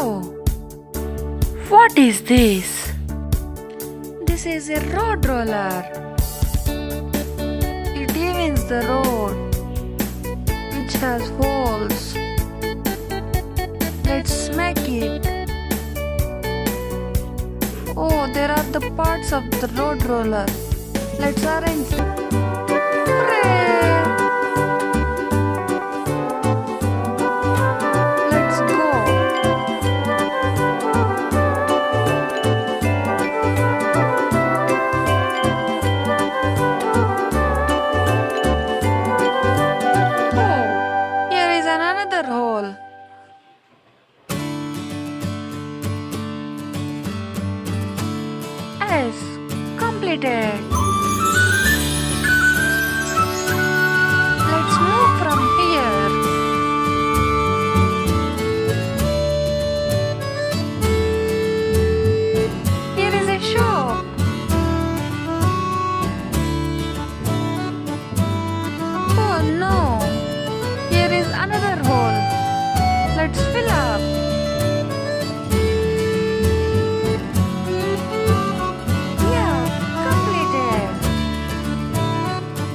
Oh, what is this? This is a road roller. It evens the road, which has holes. Let's smack it. Oh, there are the parts of the road roller. Let's arrange them. Hooray! Let's go. Oh, here is another hole. Yes, completed.